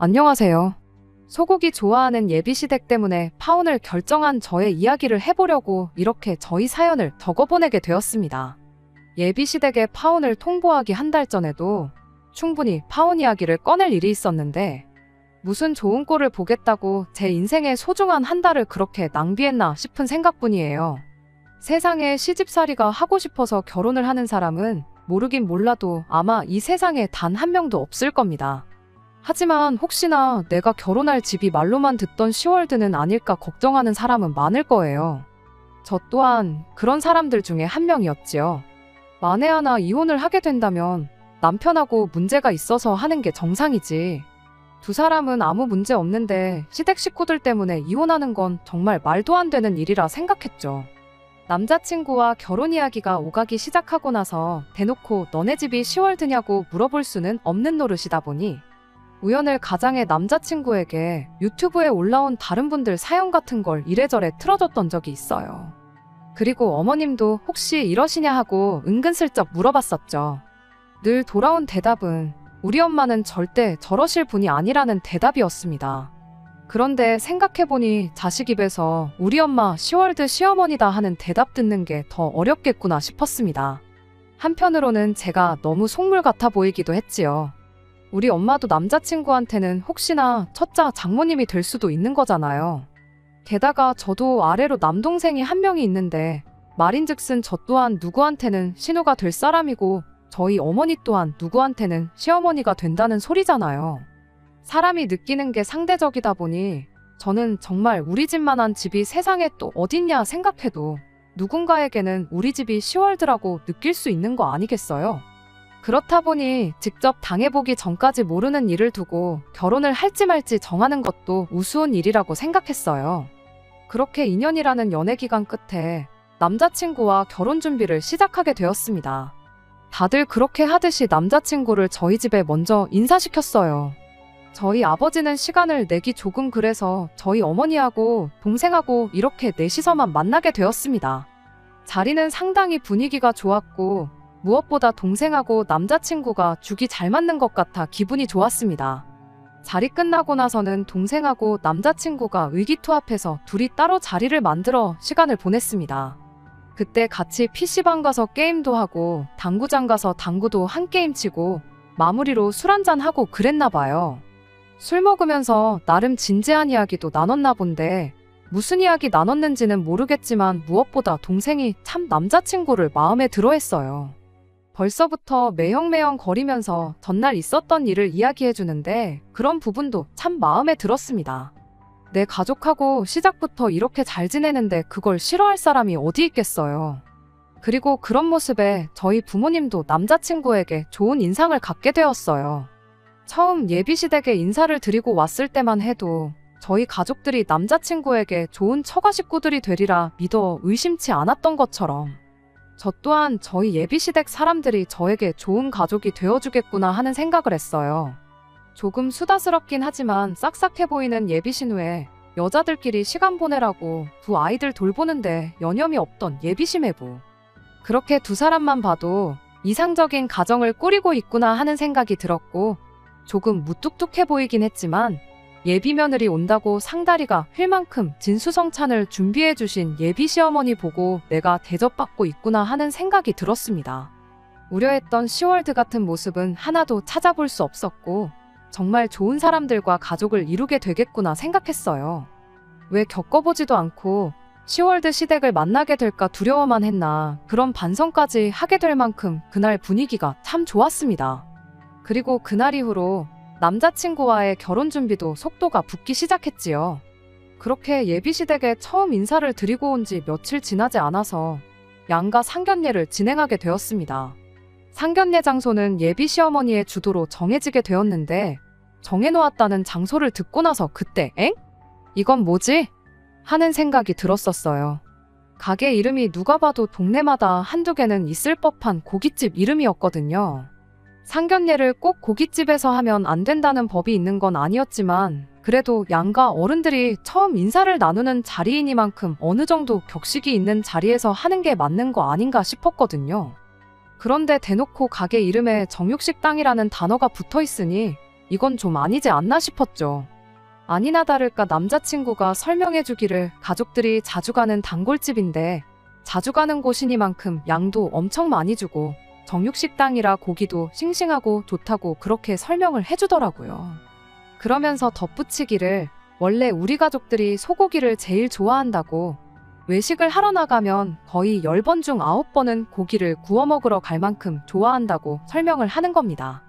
안녕하세요. 소고기 좋아하는 예비시댁 때문에 파혼을 결정한 저의 이야기를 해보려고 이렇게 저희 사연을 적어보내게 되었습니다. 예비시댁의 파혼을 통보하기 한 달 전에도 충분히 파혼 이야기를 꺼낼 일이 있었는데 무슨 좋은 꼴을 보겠다고 제 인생의 소중한 한 달을 그렇게 낭비했나 싶은 생각뿐이에요. 세상에 시집살이가 하고 싶어서 결혼을 하는 사람은 모르긴 몰라도 아마 이 세상에 단 한 명도 없을 겁니다. 하지만 혹시나 내가 결혼할 집이 말로만 듣던 시월드는 아닐까 걱정하는 사람은 많을 거예요. 저 또한 그런 사람들 중에 한 명이었지요. 만에 하나 이혼을 하게 된다면 남편하고 문제가 있어서 하는 게 정상이지. 두 사람은 아무 문제 없는데 시댁 식구들 때문에 이혼하는 건 정말 말도 안 되는 일이라 생각했죠. 남자친구와 결혼 이야기가 오가기 시작하고 나서 대놓고 너네 집이 시월드냐고 물어볼 수는 없는 노릇이다 보니 우연을 가장해 남자친구에게 유튜브에 올라온 다른 분들 사연 같은 걸 이래저래 틀어줬던 적이 있어요. 그리고 어머님도 혹시 이러시냐 하고 은근슬쩍 물어봤었죠. 늘 돌아온 대답은 우리 엄마는 절대 저러실 분이 아니라는 대답이었습니다. 그런데 생각해보니 자식 입에서 우리 엄마 시월드 시어머니다 하는 대답 듣는 게 더 어렵겠구나 싶었습니다. 한편으로는 제가 너무 속물 같아 보이기도 했지요. 우리 엄마도 남자친구한테는 혹시나 첫자 장모님이 될 수도 있는 거잖아요. 게다가 저도 아래로 남동생이 한 명이 있는데 말인즉슨 저 또한 누구한테는 신우가 될 사람이고 저희 어머니 또한 누구한테는 시어머니가 된다는 소리잖아요. 사람이 느끼는 게 상대적이다 보니 저는 정말 우리 집만한 집이 세상에 또 어딨냐 생각해도 누군가에게는 우리 집이 시월드라고 느낄 수 있는 거 아니겠어요? 그렇다 보니 직접 당해보기 전까지 모르는 일을 두고 결혼을 할지 말지 정하는 것도 우스운 일이라고 생각했어요. 그렇게 2년이라는 연애 기간 끝에 남자친구와 결혼 준비를 시작하게 되었습니다. 다들 그렇게 하듯이 남자친구를 저희 집에 먼저 인사시켰어요. 저희 아버지는 시간을 내기 조금 그래서 저희 어머니하고 동생하고 이렇게 넷이서만 만나게 되었습니다. 자리는 상당히 분위기가 좋았고 무엇보다 동생하고 남자친구가 죽이 잘 맞는 것 같아 기분이 좋았습니다. 자리 끝나고 나서는 동생하고 남자친구가 의기투합해서 둘이 따로 자리를 만들어 시간을 보냈습니다. 그때 같이 PC방 가서 게임도 하고 당구장 가서 당구도 한 게임 치고 마무리로 술 한잔 하고 그랬나 봐요. 술 먹으면서 나름 진지한 이야기도 나눴나 본데 무슨 이야기 나눴는지는 모르겠지만 무엇보다 동생이 참 남자친구를 마음에 들어 했어요. 벌써부터 매형매형 거리면서 전날 있었던 일을 이야기해주는데 그런 부분도 참 마음에 들었습니다. 내 가족하고 시작부터 이렇게 잘 지내는데 그걸 싫어할 사람이 어디 있겠어요. 그리고 그런 모습에 저희 부모님도 남자친구에게 좋은 인상을 갖게 되었어요. 처음 예비시댁에 인사를 드리고 왔을 때만 해도 저희 가족들이 남자친구에게 좋은 처가 식구들이 되리라 믿어 의심치 않았던 것처럼 저 또한 저희 예비시댁 사람들이 저에게 좋은 가족이 되어주겠구나 하는 생각을 했어요. 조금 수다스럽긴 하지만 싹싹해 보이는 예비신우에 여자들끼리 시간 보내라고 두 아이들 돌보는데 여념이 없던 예비시매부. 그렇게 두 사람만 봐도 이상적인 가정을 꾸리고 있구나 하는 생각이 들었고 조금 무뚝뚝해 보이긴 했지만 예비며느리 온다고 상다리가 휠 만큼 진수성찬을 준비해주신 예비시어머니 보고 내가 대접받고 있구나 하는 생각이 들었습니다. 우려했던 시월드 같은 모습은 하나도 찾아볼 수 없었고 정말 좋은 사람들과 가족을 이루게 되겠구나 생각했어요. 왜 겪어보지도 않고 시월드 시댁을 만나게 될까 두려워만 했나 그런 반성까지 하게 될 만큼 그날 분위기가 참 좋았습니다. 그리고 그날 이후로 남자친구와의 결혼 준비도 속도가 붙기 시작했지요. 그렇게 예비시댁에 처음 인사를 드리고 온 지 며칠 지나지 않아서 양가 상견례를 진행하게 되었습니다. 상견례 장소는 예비시어머니의 주도로 정해지게 되었는데 정해놓았다는 장소를 듣고 나서 그때 엥? 이건 뭐지? 하는 생각이 들었었어요. 가게 이름이 누가 봐도 동네마다 한두 개는 있을 법한 고깃집 이름이었거든요. 상견례를 꼭 고깃집에서 하면 안 된다는 법이 있는 건 아니었지만 그래도 양가 어른들이 처음 인사를 나누는 자리이니만큼 어느 정도 격식이 있는 자리에서 하는 게 맞는 거 아닌가 싶었거든요. 그런데 대놓고 가게 이름에 정육식당이라는 단어가 붙어 있으니 이건 좀 아니지 않나 싶었죠. 아니나 다를까 남자친구가 설명해주기를 가족들이 자주 가는 단골집인데 자주 가는 곳이니만큼 양도 엄청 많이 주고 정육식당이라 고기도 싱싱하고 좋다고 그렇게 설명을 해주더라고요. 그러면서 덧붙이기를 원래 우리 가족들이 소고기를 제일 좋아한다고 외식을 하러 나가면 거의 10번 중 9번은 고기를 구워 먹으러 갈 만큼 좋아한다고 설명을 하는 겁니다.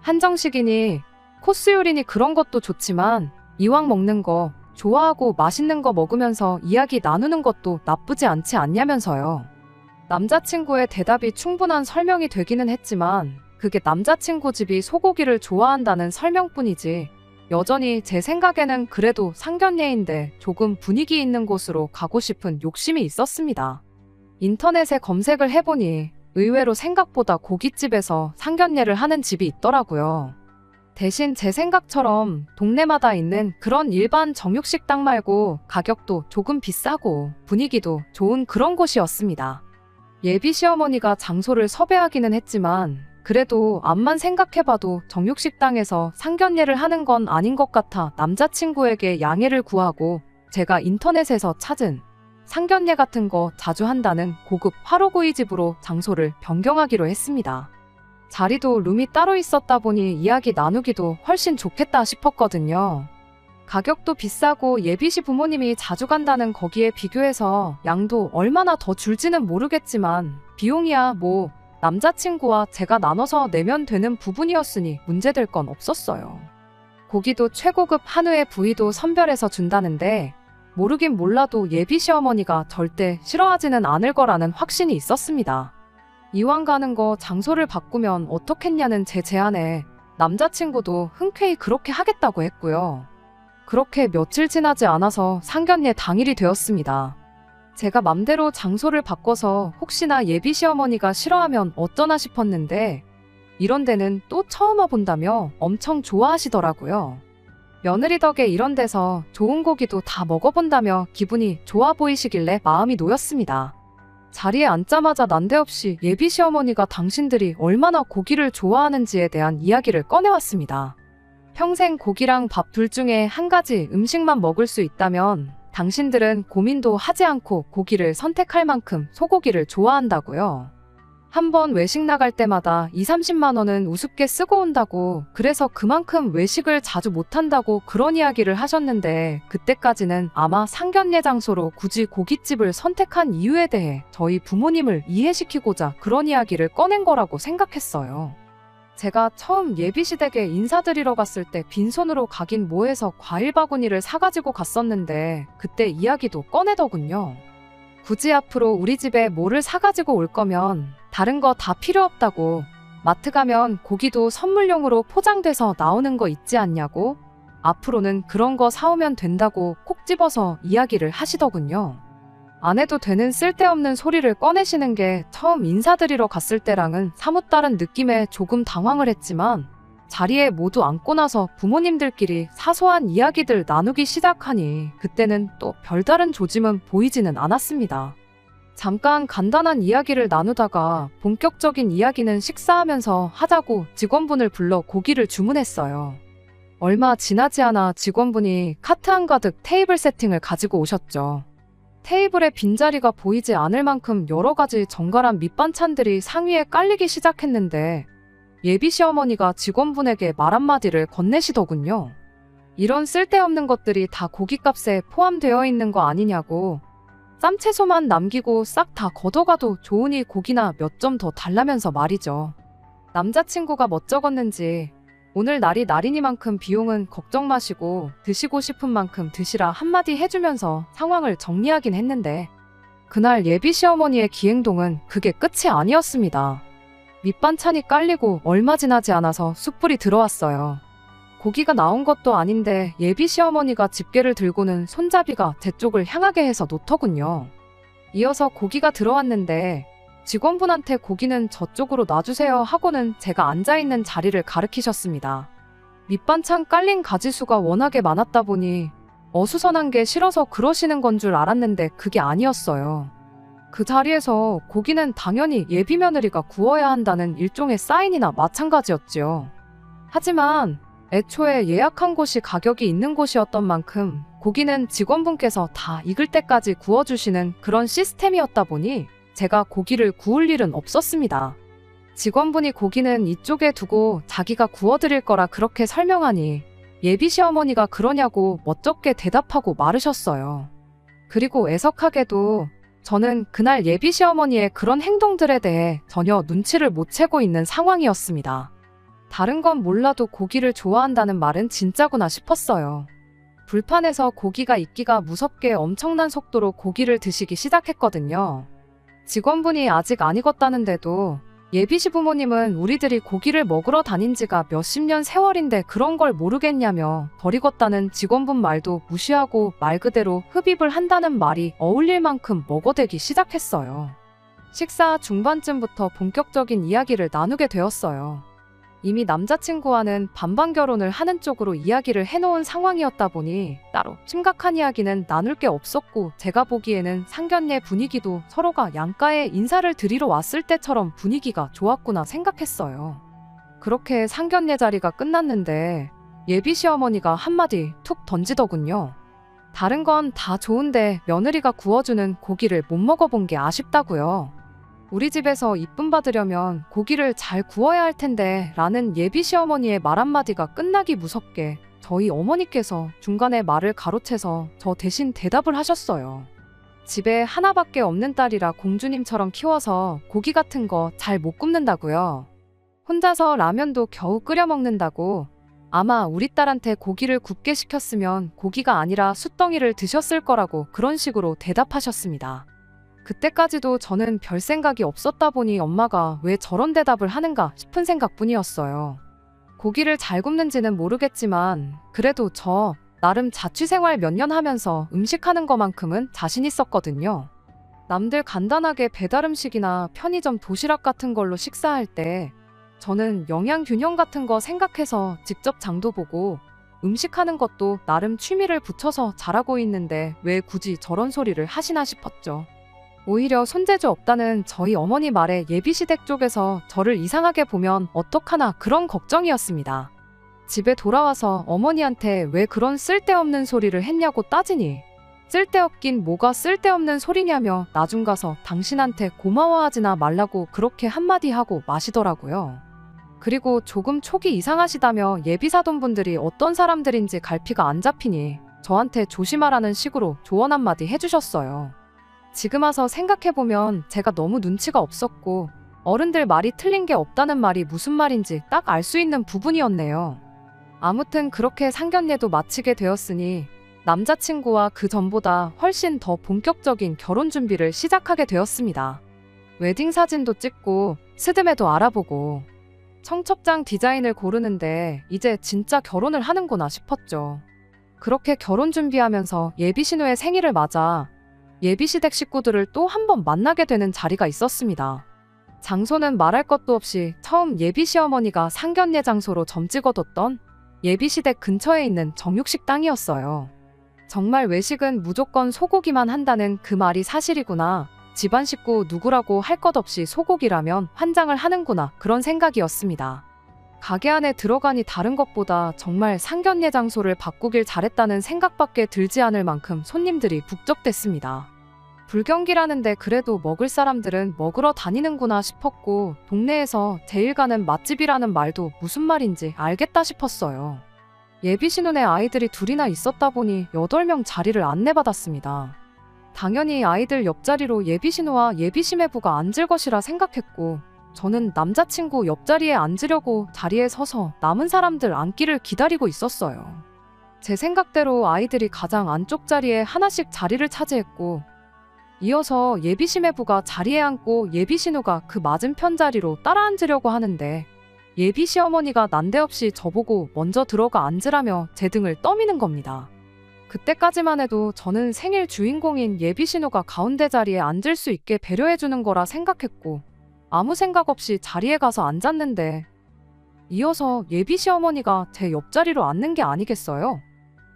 한정식이니 코스 요리니 그런 것도 좋지만 이왕 먹는 거 좋아하고 맛있는 거 먹으면서 이야기 나누는 것도 나쁘지 않지 않냐면서요. 남자친구의 대답이 충분한 설명이 되기는 했지만 그게 남자친구 집이 소고기를 좋아한다는 설명뿐이지 여전히 제 생각에는 그래도 상견례인데 조금 분위기 있는 곳으로 가고 싶은 욕심이 있었습니다. 인터넷에 검색을 해보니 의외로 생각보다 고깃집에서 상견례를 하는 집이 있더라고요. 대신 제 생각처럼 동네마다 있는 그런 일반 정육식당 말고 가격도 조금 비싸고 분위기도 좋은 그런 곳이었습니다. 예비 시어머니가 장소를 섭외하기는 했지만 그래도 앞만 생각해봐도 정육식당에서 상견례를 하는 건 아닌 것 같아 남자친구에게 양해를 구하고 제가 인터넷에서 찾은 상견례 같은 거 자주 한다는 고급 화로구이 집으로 장소를 변경하기로 했습니다. 자리도 룸이 따로 있었다 보니 이야기 나누기도 훨씬 좋겠다 싶었거든요. 가격도 비싸고 예비시 부모님이 자주 간다는 거기에 비교해서 양도 얼마나 더 줄지는 모르겠지만 비용이야 뭐 남자친구와 제가 나눠서 내면 되는 부분이었으니 문제될 건 없었어요. 고기도 최고급 한우의 부위도 선별해서 준다는데 모르긴 몰라도 예비 시어머니가 절대 싫어하지는 않을 거라는 확신이 있었습니다. 이왕 가는 거 장소를 바꾸면 어떻겠냐는 제 제안에 남자친구도 흔쾌히 그렇게 하겠다고 했고요. 그렇게 며칠 지나지 않아서 상견례 당일이 되었습니다. 제가 맘대로 장소를 바꿔서 혹시나 예비 시어머니가 싫어하면 어쩌나 싶었는데 이런 데는 또 처음 와본다며 엄청 좋아하시더라고요. 며느리 덕에 이런 데서 좋은 고기도 다 먹어본다며 기분이 좋아 보이시길래 마음이 놓였습니다. 자리에 앉자마자 난데없이 예비 시어머니가 당신들이 얼마나 고기를 좋아하는지에 대한 이야기를 꺼내왔습니다. 평생 고기랑 밥 둘 중에 한 가지 음식만 먹을 수 있다면 당신들은 고민도 하지 않고 고기를 선택할 만큼 소고기를 좋아한다고요. 한번 외식 나갈 때마다 20-30만 원은 우습게 쓰고 온다고 그래서 그만큼 외식을 자주 못한다고 그런 이야기를 하셨는데 그때까지는 아마 상견례 장소로 굳이 고깃집을 선택한 이유에 대해 저희 부모님을 이해시키고자 그런 이야기를 꺼낸 거라고 생각했어요. 제가 처음 예비시댁에 인사드리러 갔을 때 빈손으로 가긴 뭐해서 과일 바구니를 사가지고 갔었는데 그때 이야기도 꺼내더군요. 굳이 앞으로 우리 집에 뭐를 사가지고 올 거면 다른 거 다 필요 없다고 마트 가면 고기도 선물용으로 포장돼서 나오는 거 있지 않냐고 앞으로는 그런 거 사오면 된다고 콕 집어서 이야기를 하시더군요. 안 해도 되는 쓸데없는 소리를 꺼내시는 게 처음 인사드리러 갔을 때랑은 사뭇 다른 느낌에 조금 당황을 했지만 자리에 모두 앉고 나서 부모님들끼리 사소한 이야기들 나누기 시작하니 그때는 또 별다른 조짐은 보이지는 않았습니다. 잠깐 간단한 이야기를 나누다가 본격적인 이야기는 식사하면서 하자고 직원분을 불러 고기를 주문했어요. 얼마 지나지 않아 직원분이 카트 한가득 테이블 세팅을 가지고 오셨죠. 테이블에 빈자리가 보이지 않을 만큼 여러 가지 정갈한 밑반찬들이 상위에 깔리기 시작했는데 예비 시어머니가 직원분에게 말 한마디를 건네시더군요. 이런 쓸데없는 것들이 다 고깃값에 포함되어 있는 거 아니냐고 쌈채소만 남기고 싹 다 걷어가도 좋으니 고기나 몇 점 더 달라면서 말이죠. 남자친구가 멋쩍었는지 오늘 날이 날이니만큼 비용은 걱정 마시고 드시고 싶은 만큼 드시라 한마디 해주면서 상황을 정리하긴 했는데 그날 예비 시어머니의 기행동은 그게 끝이 아니었습니다. 밑반찬이 깔리고 얼마 지나지 않아서 숯불이 들어왔어요. 고기가 나온 것도 아닌데 예비 시어머니가 집게를 들고는 손잡이가 제 쪽을 향하게 해서 놓더군요. 이어서 고기가 들어왔는데 직원분한테 고기는 저쪽으로 놔주세요 하고는 제가 앉아있는 자리를 가리키셨습니다. 밑반찬 깔린 가지수가 워낙에 많았다 보니 어수선한 게 싫어서 그러시는 건 줄 알았는데 그게 아니었어요. 그 자리에서 고기는 당연히 예비 며느리가 구워야 한다는 일종의 사인이나 마찬가지였지요. 하지만 애초에 예약한 곳이 가격이 있는 곳이었던 만큼 고기는 직원분께서 다 익을 때까지 구워주시는 그런 시스템이었다 보니 제가 고기를 구울 일은 없었습니다. 직원분이 고기는 이쪽에 두고 자기가 구워드릴 거라 그렇게 설명하니 예비 시어머니가 그러냐고 멋쩍게 대답하고 마르셨어요. 그리고 애석하게도 저는 그날 예비 시어머니의 그런 행동들에 대해 전혀 눈치를 못 채고 있는 상황이었습니다. 다른 건 몰라도 고기를 좋아한다는 말은 진짜구나 싶었어요. 불판에서 고기가 익기가 무섭게 엄청난 속도로 고기를 드시기 시작했거든요. 직원분이 아직 안 익었다는데도 예비 시부모님은 우리들이 고기를 먹으러 다닌 지가 몇십 년 세월인데 그런 걸 모르겠냐며 덜 익었다는 직원분 말도 무시하고 말 그대로 흡입을 한다는 말이 어울릴 만큼 먹어대기 시작했어요. 식사 중반쯤부터 본격적인 이야기를 나누게 되었어요. 이미 남자친구와는 반반 결혼을 하는 쪽으로 이야기를 해놓은 상황이었다 보니 따로 심각한 이야기는 나눌 게 없었고, 제가 보기에는 상견례 분위기도 서로가 양가에 인사를 드리러 왔을 때처럼 분위기가 좋았구나 생각했어요. 그렇게 상견례 자리가 끝났는데 예비 시어머니가 한마디 툭 던지더군요. 다른 건 다 좋은데 며느리가 구워주는 고기를 못 먹어본 게 아쉽다고요. 우리 집에서 이쁨 받으려면 고기를 잘 구워야 할 텐데 라는 예비 시어머니의 말 한마디가 끝나기 무섭게 저희 어머니께서 중간에 말을 가로채서 저 대신 대답을 하셨어요. 집에 하나밖에 없는 딸이라 공주님처럼 키워서 고기 같은 거 잘 못 굽는다고요. 혼자서 라면도 겨우 끓여 먹는다고. 아마 우리 딸한테 고기를 굽게 시켰으면 고기가 아니라 숯덩이를 드셨을 거라고 그런 식으로 대답하셨습니다. 그때까지도 저는 별 생각이 없었다 보니 엄마가 왜 저런 대답을 하는가 싶은 생각뿐이었어요. 고기를 잘 굽는지는 모르겠지만 그래도 저 나름 자취생활 몇 년 하면서 음식하는 것만큼은 자신 있었거든요. 남들 간단하게 배달음식이나 편의점 도시락 같은 걸로 식사할 때 저는 영양균형 같은 거 생각해서 직접 장도 보고 음식하는 것도 나름 취미를 붙여서 잘하고 있는데 왜 굳이 저런 소리를 하시나 싶었죠. 오히려 손재주 없다는 저희 어머니 말에 예비시댁 쪽에서 저를 이상하게 보면 어떡하나 그런 걱정이었습니다. 집에 돌아와서 어머니한테 왜 그런 쓸데없는 소리를 했냐고 따지니 쓸데없긴 뭐가 쓸데없는 소리냐며 나중 가서 당신한테 고마워하지나 말라고 그렇게 한마디 하고 마시더라고요. 그리고 조금 촉이 이상하시다며 예비사돈분들이 어떤 사람들인지 갈피가 안 잡히니 저한테 조심하라는 식으로 조언 한마디 해주셨어요. 지금 와서 생각해보면 제가 너무 눈치가 없었고 어른들 말이 틀린 게 없다는 말이 무슨 말인지 딱 알 수 있는 부분이었네요. 아무튼 그렇게 상견례도 마치게 되었으니 남자친구와 그 전보다 훨씬 더 본격적인 결혼 준비를 시작하게 되었습니다. 웨딩 사진도 찍고 스드메도 알아보고 청첩장 디자인을 고르는데 이제 진짜 결혼을 하는구나 싶었죠. 그렇게 결혼 준비하면서 예비신우의 생일을 맞아 예비시댁 식구들을 또 한 번 만나게 되는 자리가 있었습니다. 장소는 말할 것도 없이 처음 예비시어머니가 상견례 장소로 점 찍어뒀던 예비시댁 근처에 있는 정육식당이었어요. 정말 외식은 무조건 소고기만 한다는 그 말이 사실이구나. 집안 식구 누구라고 할 것 없이 소고기라면 환장을 하는구나, 그런 생각이었습니다. 가게 안에 들어가니 다른 것보다 정말 상견례 장소를 바꾸길 잘했다는 생각밖에 들지 않을 만큼 손님들이 북적댔습니다. 불경기라는데 그래도 먹을 사람들은 먹으러 다니는구나 싶었고 동네에서 제일 가는 맛집이라는 말도 무슨 말인지 알겠다 싶었어요. 예비신혼에 아이들이 둘이나 있었다 보니 8명 자리를 안내받았습니다. 당연히 아이들 옆자리로 예비신우와 예비시매부가 앉을 것이라 생각했고 저는 남자친구 옆자리에 앉으려고 자리에 서서 남은 사람들 앉기를 기다리고 있었어요. 제 생각대로 아이들이 가장 안쪽 자리에 하나씩 자리를 차지했고 이어서 예비시매부가 자리에 앉고 예비신우가 그 맞은편 자리로 따라 앉으려고 하는데 예비시어머니가 난데없이 저보고 먼저 들어가 앉으라며 제 등을 떠미는 겁니다. 그때까지만 해도 저는 생일 주인공인 예비신우가 가운데 자리에 앉을 수 있게 배려해주는 거라 생각했고 아무 생각 없이 자리에 가서 앉았는데 이어서 예비시어머니가 제 옆자리로 앉는 게 아니겠어요?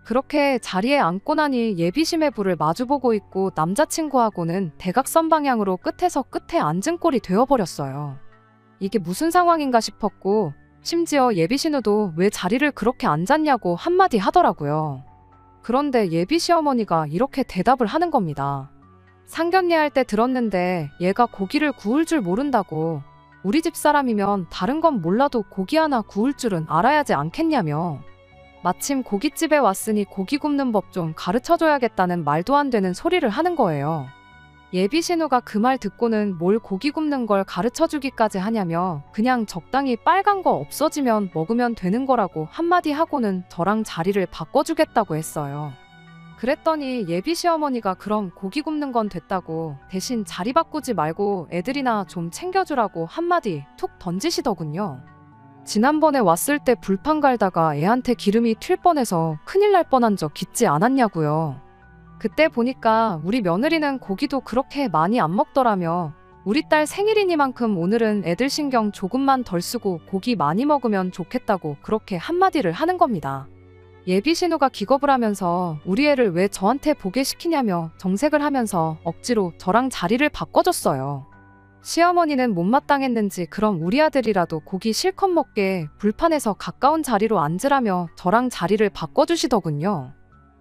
그렇게 자리에 앉고 나니 예비시매부를 마주보고 있고 남자친구하고는 대각선 방향으로 끝에서 끝에 앉은 꼴이 되어버렸어요. 이게 무슨 상황인가 싶었고 심지어 예비 신우도 왜 자리를 그렇게 앉았냐고 한마디 하더라고요. 그런데 예비 시어머니가 이렇게 대답을 하는 겁니다. 상견례 할 때 들었는데 얘가 고기를 구울 줄 모른다고. 우리 집 사람이면 다른 건 몰라도 고기 하나 구울 줄은 알아야지 않겠냐며. 마침 고깃집에 왔으니 고기 굽는 법 좀 가르쳐줘야겠다는 말도 안 되는 소리를 하는 거예요. 예비 신우가 그 말 듣고는 뭘 고기 굽는 걸 가르쳐주기까지 하냐며 그냥 적당히 빨간 거 없어지면 먹으면 되는 거라고 한마디 하고는 저랑 자리를 바꿔주겠다고 했어요. 그랬더니 예비 시어머니가 그럼 고기 굽는 건 됐다고 대신 자리 바꾸지 말고 애들이나 좀 챙겨주라고 한마디 툭 던지시더군요. 지난번에 왔을 때 불판 갈다가 애한테 기름이 튈 뻔해서 큰일 날 뻔한 적 있지 않았냐고요. 그때 보니까 우리 며느리는 고기도 그렇게 많이 안 먹더라며 우리 딸 생일이니만큼 오늘은 애들 신경 조금만 덜 쓰고 고기 많이 먹으면 좋겠다고 그렇게 한마디를 하는 겁니다. 예비 신우가 기겁을 하면서 우리 애를 왜 저한테 보게 시키냐며 정색을 하면서 억지로 저랑 자리를 바꿔줬어요. 시어머니는 못마땅했는지 그럼 우리 아들이라도 고기 실컷 먹게 불판에서 가까운 자리로 앉으라며 저랑 자리를 바꿔주시더군요.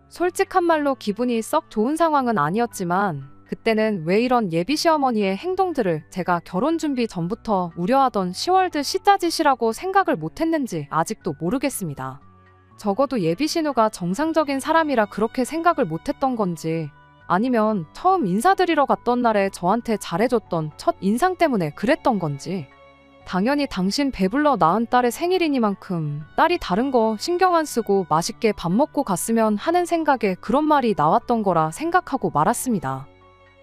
솔직한 말로 기분이 썩 좋은 상황은 아니었지만 그때는 왜 이런 예비 시어머니의 행동들을 제가 결혼 준비 전부터 우려하던 시월드 시짜짓이라고 생각을 못했는지 아직도 모르겠습니다. 적어도 예비 신우가 정상적인 사람이라 그렇게 생각을 못했던 건지 아니면 처음 인사드리러 갔던 날에 저한테 잘해줬던 첫 인상 때문에 그랬던 건지 당연히 당신 배불러 낳은 딸의 생일이니만큼 딸이 다른 거 신경 안 쓰고 맛있게 밥 먹고 갔으면 하는 생각에 그런 말이 나왔던 거라 생각하고 말았습니다.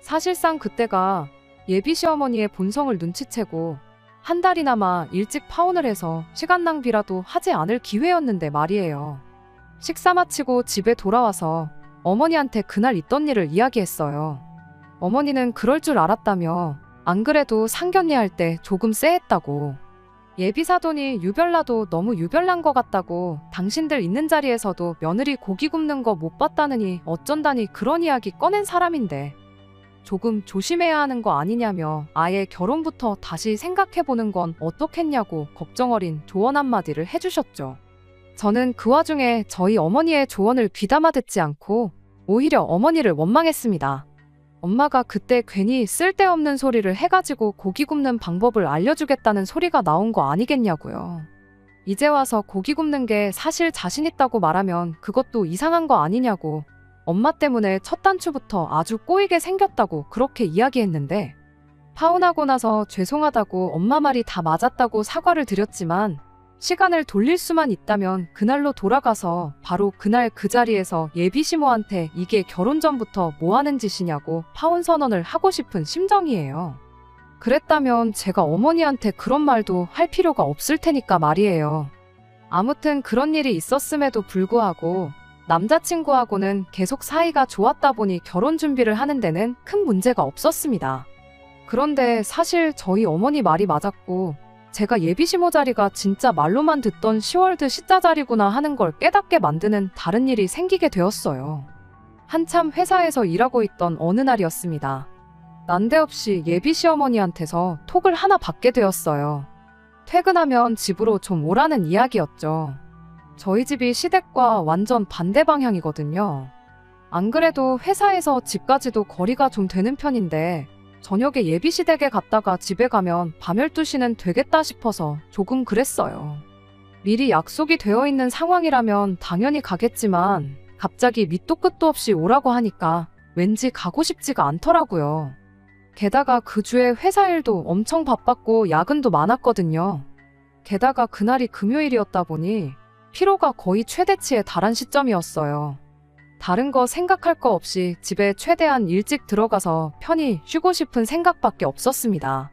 사실상 그때가 예비 시어머니의 본성을 눈치채고 한 달이나마 일찍 파혼을 해서 시간 낭비라도 하지 않을 기회였는데 말이에요. 식사 마치고 집에 돌아와서 어머니한테 그날 있던 일을 이야기했어요. 어머니는 그럴 줄 알았다며 안 그래도 상견례 할 때 조금 쎄했다고. 예비 사돈이 유별나도 너무 유별난 것 같다고 당신들 있는 자리에서도 며느리 고기 굽는 거 못 봤다느니 어쩐다니 그런 이야기 꺼낸 사람인데 조금 조심해야 하는 거 아니냐며 아예 결혼부터 다시 생각해보는 건 어떻겠냐고 걱정 어린 조언 한마디를 해주셨죠. 저는 그 와중에 저희 어머니의 조언을 귀담아 듣지 않고 오히려 어머니를 원망했습니다. 엄마가 그때 괜히 쓸데없는 소리를 해가지고 고기 굽는 방법을 알려주겠다는 소리가 나온 거 아니겠냐고요. 이제 와서 고기 굽는 게 사실 자신 있다고 말하면 그것도 이상한 거 아니냐고 엄마 때문에 첫 단추부터 아주 꼬이게 생겼다고 그렇게 이야기했는데 파혼하고 나서 죄송하다고 엄마 말이 다 맞았다고 사과를 드렸지만 시간을 돌릴 수만 있다면 그날로 돌아가서 바로 그날 그 자리에서 예비 시모한테 이게 결혼 전부터 뭐 하는 짓이냐고 파혼 선언을 하고 싶은 심정이에요. 그랬다면 제가 어머니한테 그런 말도 할 필요가 없을 테니까 말이에요. 아무튼 그런 일이 있었음에도 불구하고 남자친구하고는 계속 사이가 좋았다 보니 결혼 준비를 하는 데는 큰 문제가 없었습니다. 그런데 사실 저희 어머니 말이 맞았고 제가 예비시모 자리가 진짜 말로만 듣던 시월드 시자 자리구나 하는 걸 깨닫게 만드는 다른 일이 생기게 되었어요. 한참 회사에서 일하고 있던 어느 날이었습니다. 난데없이 예비시어머니한테서 톡을 하나 받게 되었어요. 퇴근하면 집으로 좀 오라는 이야기였죠. 저희 집이 시댁과 완전 반대 방향이거든요. 안 그래도 회사에서 집까지도 거리가 좀 되는 편인데 저녁에 예비시댁에 갔다가 집에 가면 밤 12시는 되겠다 싶어서 조금 그랬어요. 미리 약속이 되어 있는 상황이라면 당연히 가겠지만 갑자기 밑도 끝도 없이 오라고 하니까 왠지 가고 싶지가 않더라고요. 게다가 그 주에 회사 일도 엄청 바빴고 야근도 많았거든요. 게다가 그날이 금요일이었다 보니 피로가 거의 최대치에 달한 시점이었어요. 다른 거 생각할 거 없이 집에 최대한 일찍 들어가서 편히 쉬고 싶은 생각밖에 없었습니다.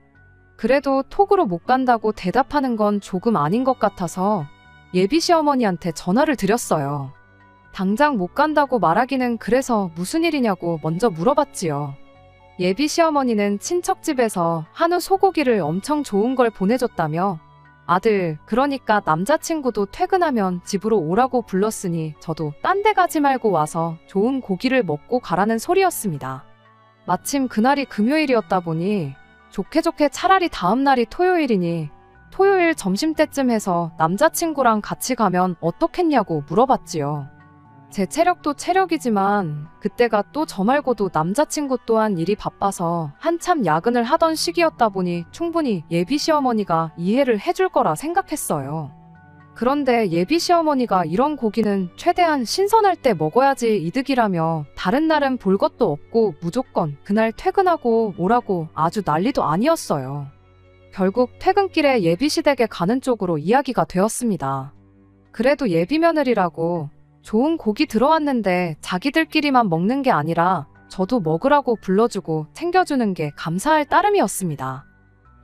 그래도 톡으로 못 간다고 대답하는 건 조금 아닌 것 같아서 예비 시어머니한테 전화를 드렸어요. 당장 못 간다고 말하기는 그래서 무슨 일이냐고 먼저 물어봤지요. 예비 시어머니는 친척집에서 한우 소고기를 엄청 좋은 걸 보내줬다며 아들, 그러니까 남자친구도 퇴근하면 집으로 오라고 불렀으니 저도 딴 데 가지 말고 와서 좋은 고기를 먹고 가라는 소리였습니다. 마침 그날이 금요일이었다 보니 좋게 차라리 다음 날이 토요일이니 토요일 점심때쯤 해서 남자친구랑 같이 가면 어떻겠냐고 물어봤지요. 제 체력도 체력이지만 그때가 또 저 말고도 남자친구 또한 일이 바빠서 한참 야근을 하던 시기였다 보니 충분히 예비 시어머니가 이해를 해줄 거라 생각했어요. 그런데 예비 시어머니가 이런 고기는 최대한 신선할 때 먹어야지 이득이라며 다른 날은 볼 것도 없고 무조건 그날 퇴근하고 오라고 아주 난리도 아니었어요. 결국 퇴근길에 예비 시댁에 가는 쪽으로 이야기가 되었습니다. 그래도 예비 며느리라고 좋은 고기 들어왔는데 자기들끼리만 먹는 게 아니라 저도 먹으라고 불러주고 챙겨주는 게 감사할 따름이었습니다.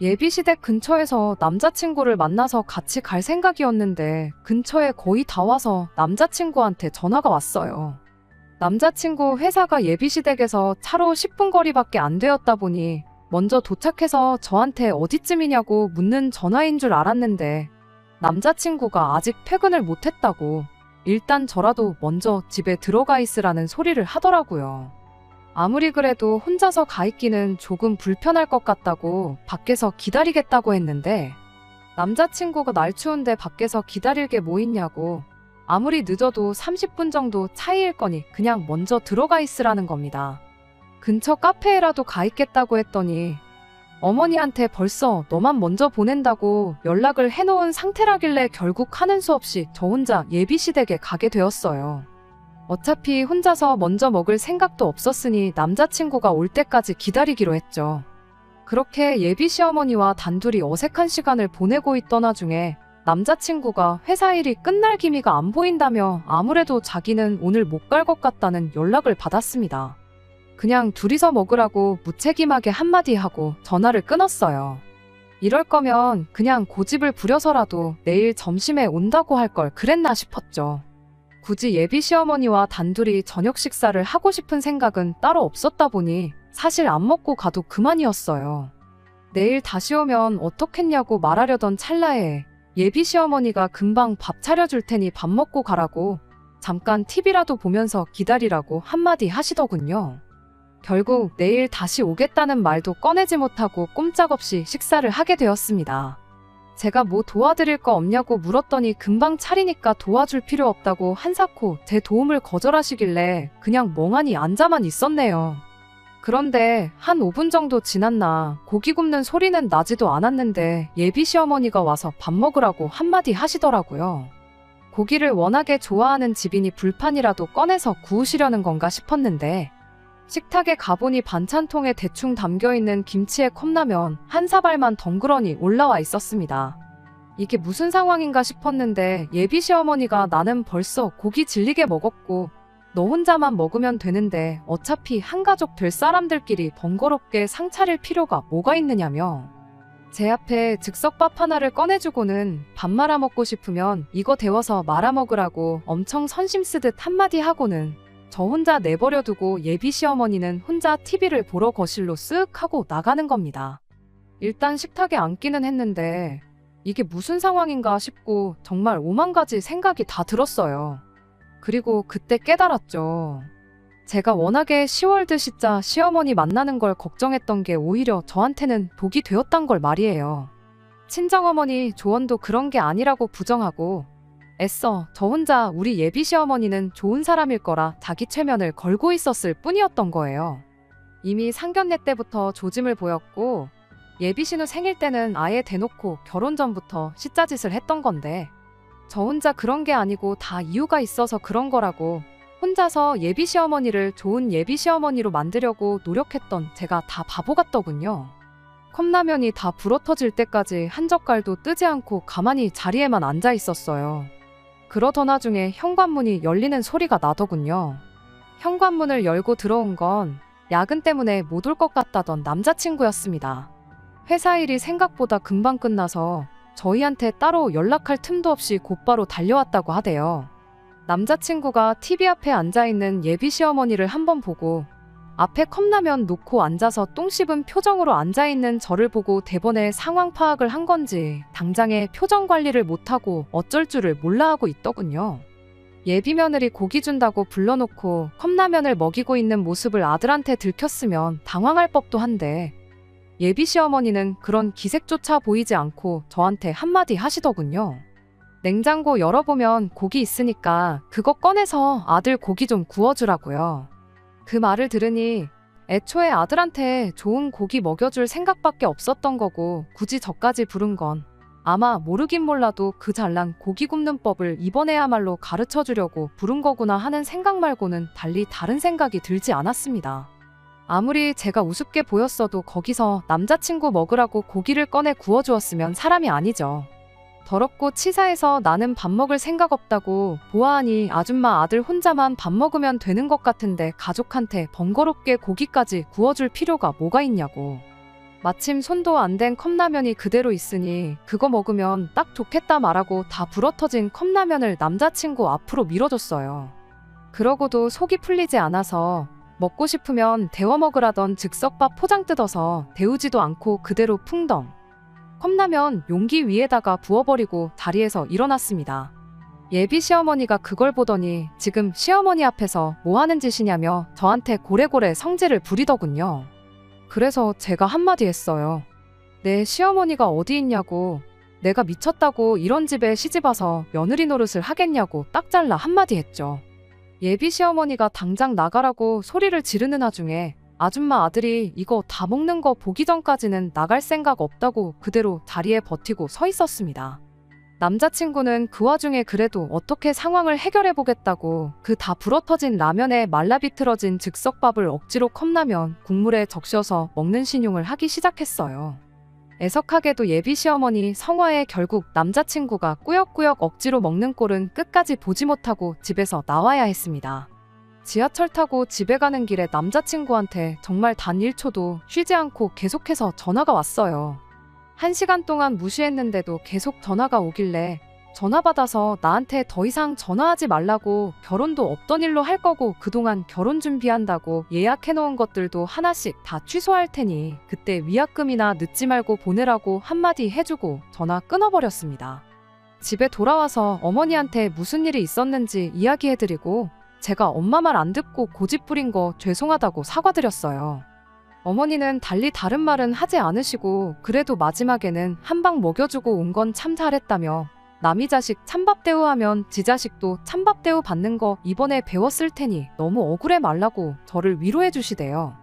예비시댁 근처에서 남자친구를 만나서 같이 갈 생각이었는데 근처에 거의 다 와서 남자친구한테 전화가 왔어요. 남자친구 회사가 예비시댁에서 차로 10분 거리밖에 안 되었다 보니 먼저 도착해서 저한테 어디쯤이냐고 묻는 전화인 줄 알았는데 남자친구가 아직 퇴근을 못했다고 일단 저라도 먼저 집에 들어가 있으라는 소리를 하더라고요. 아무리 그래도 혼자서 가 있기는 조금 불편할 것 같다고 밖에서 기다리겠다고 했는데 남자친구가 날 추운데 밖에서 기다릴 게 뭐 있냐고 아무리 늦어도 30분 정도 차이일 거니 그냥 먼저 들어가 있으라는 겁니다. 근처 카페에라도 가 있겠다고 했더니 어머니한테 벌써 너만 먼저 보낸다고 연락을 해놓은 상태라길래 결국 하는 수 없이 저 혼자 예비시댁에 가게 되었어요. 어차피 혼자서 먼저 먹을 생각도 없었으니 남자친구가 올 때까지 기다리기로 했죠. 그렇게 예비 시어머니와 단둘이 어색한 시간을 보내고 있던 와중에 남자친구가 회사 일이 끝날 기미가 안 보인다며 아무래도 자기는 오늘 못 갈 것 같다는 연락을 받았습니다. 그냥 둘이서 먹으라고 무책임하게 한마디 하고 전화를 끊었어요. 이럴 거면 그냥 고집을 부려서라도 내일 점심에 온다고 할 걸 그랬나 싶었죠. 굳이 예비 시어머니와 단둘이 저녁 식사를 하고 싶은 생각은 따로 없었다 보니 사실 안 먹고 가도 그만이었어요. 내일 다시 오면 어떻겠냐고 말하려던 찰나에 예비 시어머니가 금방 밥 차려줄 테니 밥 먹고 가라고 잠깐 TV라도 보면서 기다리라고 한마디 하시더군요. 결국 내일 다시 오겠다는 말도 꺼내지 못하고 꼼짝없이 식사를 하게 되었습니다. 제가 뭐 도와드릴 거 없냐고 물었더니 금방 차리니까 도와줄 필요 없다고 한사코 제 도움을 거절하시길래 그냥 멍하니 앉아만 있었네요. 그런데 한 5분 정도 지났나 고기 굽는 소리는 나지도 않았는데 예비 시어머니가 와서 밥 먹으라고 한마디 하시더라고요. 고기를 워낙에 좋아하는 집이니 불판이라도 꺼내서 구우시려는 건가 싶었는데 식탁에 가보니 반찬통에 대충 담겨있는 김치에 컵라면 한 사발만 덩그러니 올라와 있었습니다. 이게 무슨 상황인가 싶었는데 예비 시어머니가 나는 벌써 고기 질리게 먹었고 너 혼자만 먹으면 되는데 어차피 한 가족 될 사람들끼리 번거롭게 상 차릴 필요가 뭐가 있느냐며 제 앞에 즉석밥 하나를 꺼내주고는 밥 말아 먹고 싶으면 이거 데워서 말아 먹으라고 엄청 선심 쓰듯 한마디 하고는 저 혼자 내버려두고 예비 시어머니는 혼자 TV를 보러 거실로 쓱 하고 나가는 겁니다. 일단 식탁에 앉기는 했는데 이게 무슨 상황인가 싶고 정말 오만 가지 생각이 다 들었어요. 그리고 그때 깨달았죠. 제가 워낙에 시월드 시자 시어머니 만나는 걸 걱정했던 게 오히려 저한테는 독이 되었단 걸 말이에요. 친정어머니 조언도 그런 게 아니라고 부정하고 애써 저 혼자 우리 예비 시어머니는 좋은 사람일 거라 자기 최면을 걸고 있었을 뿐이었던 거예요. 이미 상견례 때부터 조짐을 보였고 예비 신우 생일 때는 아예 대놓고 결혼 전부터 시짜짓을 했던 건데 저 혼자 그런 게 아니고 다 이유가 있어서 그런 거라고 혼자서 예비 시어머니를 좋은 예비 시어머니로 만들려고 노력했던 제가 다 바보 같더군요. 컵라면이 다 불어터질 때까지 한 젓갈도 뜨지 않고 가만히 자리에만 앉아 있었어요. 그러던 와중에 현관문이 열리는 소리가 나더군요. 현관문을 열고 들어온 건 야근 때문에 못 올 것 같다던 남자친구였습니다. 회사 일이 생각보다 금방 끝나서 저희한테 따로 연락할 틈도 없이 곧바로 달려왔다고 하대요. 남자친구가 TV 앞에 앉아있는 예비 시어머니를 한번 보고 앞에 컵라면 놓고 앉아서 똥 씹은 표정으로 앉아있는 저를 보고 대번에 상황 파악을 한 건지 당장에 표정 관리를 못하고 어쩔 줄을 몰라 하고 있더군요. 예비 며느리 고기 준다고 불러놓고 컵라면을 먹이고 있는 모습을 아들한테 들켰으면 당황할 법도 한데 예비 시어머니는 그런 기색조차 보이지 않고 저한테 한마디 하시더군요. 냉장고 열어보면 고기 있으니까 그거 꺼내서 아들 고기 좀 구워주라고요. 그 말을 들으니 애초에 아들한테 좋은 고기 먹여줄 생각밖에 없었던 거고 굳이 저까지 부른 건 아마 모르긴 몰라도 그 잘난 고기 굽는 법을 이번에야말로 가르쳐 주려고 부른 거구나 하는 생각 말고는 달리 다른 생각이 들지 않았습니다. 아무리 제가 우습게 보였어도 거기서 남자친구 먹으라고 고기를 꺼내 구워주었으면 사람이 아니죠. 더럽고 치사해서 나는 밥 먹을 생각 없다고 보아하니 아줌마 아들 혼자만 밥 먹으면 되는 것 같은데 가족한테 번거롭게 고기까지 구워줄 필요가 뭐가 있냐고. 마침 손도 안 댄 컵라면이 그대로 있으니 그거 먹으면 딱 좋겠다 말하고 다 불어터진 컵라면을 남자친구 앞으로 밀어줬어요. 그러고도 속이 풀리지 않아서 먹고 싶으면 데워 먹으라던 즉석밥 포장 뜯어서 데우지도 않고 그대로 풍덩 컵라면 용기 위에다가 부어버리고 자리에서 일어났습니다. 예비 시어머니가 그걸 보더니 지금 시어머니 앞에서 뭐 하는 짓이냐며 저한테 고래고래 성질을 부리더군요. 그래서 제가 한마디 했어요. 내 시어머니가 어디 있냐고, 내가 미쳤다고 이런 집에 시집와서 며느리 노릇을 하겠냐고 딱 잘라 한마디 했죠. 예비 시어머니가 당장 나가라고 소리를 지르는 와중에 아줌마 아들이 이거 다 먹는 거 보기 전까지는 나갈 생각 없다고 그대로 자리에 버티고 서 있었습니다. 남자친구는 그 와중에 그래도 어떻게 상황을 해결해 보겠다고 그 다 불어터진 라면에 말라비틀어진 즉석밥을 억지로 컵라면 국물에 적셔서 먹는 신용을 하기 시작했어요. 애석하게도 예비 시어머니 성화에 결국 남자친구가 꾸역꾸역 억지로 먹는 꼴은 끝까지 보지 못하고 집에서 나와야 했습니다. 지하철 타고 집에 가는 길에 남자친구한테 정말 단 1초도 쉬지 않고 계속해서 전화가 왔어요. 1시간 동안 무시했는데도 계속 전화가 오길래 전화 받아서 나한테 더 이상 전화하지 말라고, 결혼도 없던 일로 할 거고 그동안 결혼 준비한다고 예약해놓은 것들도 하나씩 다 취소할 테니 그때 위약금이나 늦지 말고 보내라고 한마디 해주고 전화 끊어버렸습니다. 집에 돌아와서 어머니한테 무슨 일이 있었는지 이야기해드리고 제가 엄마 말 안 듣고 고집 부린 거 죄송하다고 사과드렸어요. 어머니는 달리 다른 말은 하지 않으시고 그래도 마지막에는 한 방 먹여주고 온 건 참 잘했다며 남이 자식 찬밥 대우하면 지 자식도 찬밥 대우 받는 거 이번에 배웠을 테니 너무 억울해 말라고 저를 위로해 주시대요.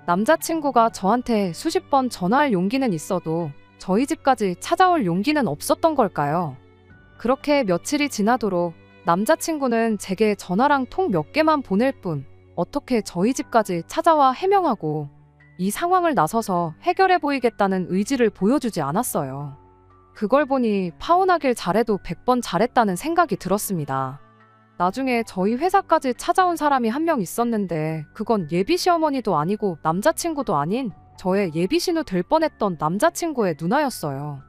남자친구가 저한테 수십 번 전화할 용기는 있어도 저희 집까지 찾아올 용기는 없었던 걸까요? 그렇게 며칠이 지나도록 남자친구는 제게 전화랑 통 몇 개만 보낼 뿐 어떻게 저희 집까지 찾아와 해명하고 이 상황을 나서서 해결해 보이겠다는 의지를 보여주지 않았어요. 그걸 보니 파혼하길 잘해도 100번 잘했다는 생각이 들었습니다. 나중에 저희 회사까지 찾아온 사람이 한 명 있었는데 그건 예비 시어머니도 아니고 남자친구도 아닌 저의 예비 신우 될 뻔했던 남자친구의 누나였어요.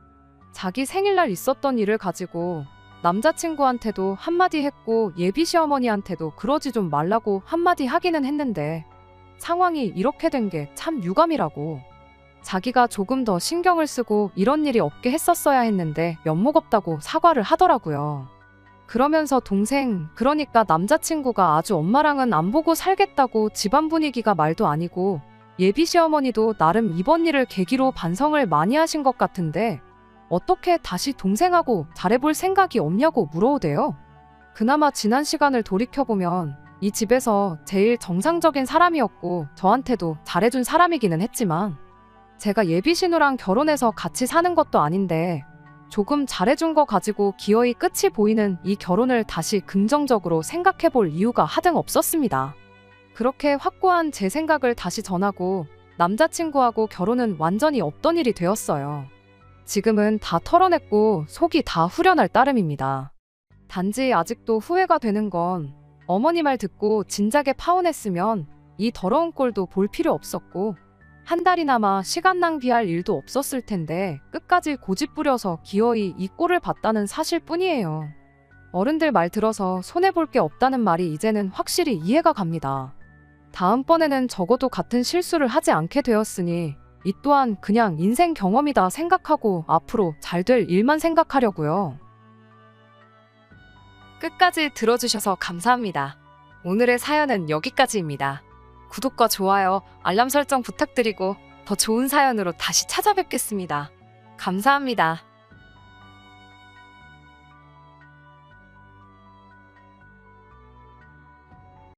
자기 생일날 있었던 일을 가지고 남자친구한테도 한마디 했고 예비 시어머니한테도 그러지 좀 말라고 한마디 하기는 했는데 상황이 이렇게 된 게 참 유감이라고. 자기가 조금 더 신경을 쓰고 이런 일이 없게 했었어야 했는데 면목 없다고 사과를 하더라고요. 그러면서 동생, 그러니까 남자친구가 아주 엄마랑은 안 보고 살겠다고 집안 분위기가 말도 아니고 예비 시어머니도 나름 이번 일을 계기로 반성을 많이 하신 것 같은데 어떻게 다시 동생하고 잘해볼 생각이 없냐고 물어오대요. 그나마 지난 시간을 돌이켜보면 이 집에서 제일 정상적인 사람이었고 저한테도 잘해준 사람이기는 했지만 제가 예비 신우랑 결혼해서 같이 사는 것도 아닌데 조금 잘해준 거 가지고 기어이 끝이 보이는 이 결혼을 다시 긍정적으로 생각해볼 이유가 하등 없었습니다. 그렇게 확고한 제 생각을 다시 전하고 남자친구하고 결혼은 완전히 없던 일이 되었어요. 지금은 다 털어냈고 속이 다 후련할 따름입니다. 단지 아직도 후회가 되는 건 어머니 말 듣고 진작에 파혼했으면 이 더러운 꼴도 볼 필요 없었고 한 달이나마 시간 낭비할 일도 없었을 텐데 끝까지 고집 부려서 기어이 이 꼴을 봤다는 사실 뿐이에요. 어른들 말 들어서 손해볼 게 없다는 말이 이제는 확실히 이해가 갑니다. 다음번에는 적어도 같은 실수를 하지 않게 되었으니 이 또한 그냥 인생 경험이다 생각하고 앞으로 잘 될 일만 생각하려고요. 끝까지 들어주셔서 감사합니다. 오늘의 사연은 여기까지입니다. 구독과 좋아요, 알람 설정 부탁드리고 더 좋은 사연으로 다시 찾아뵙겠습니다. 감사합니다.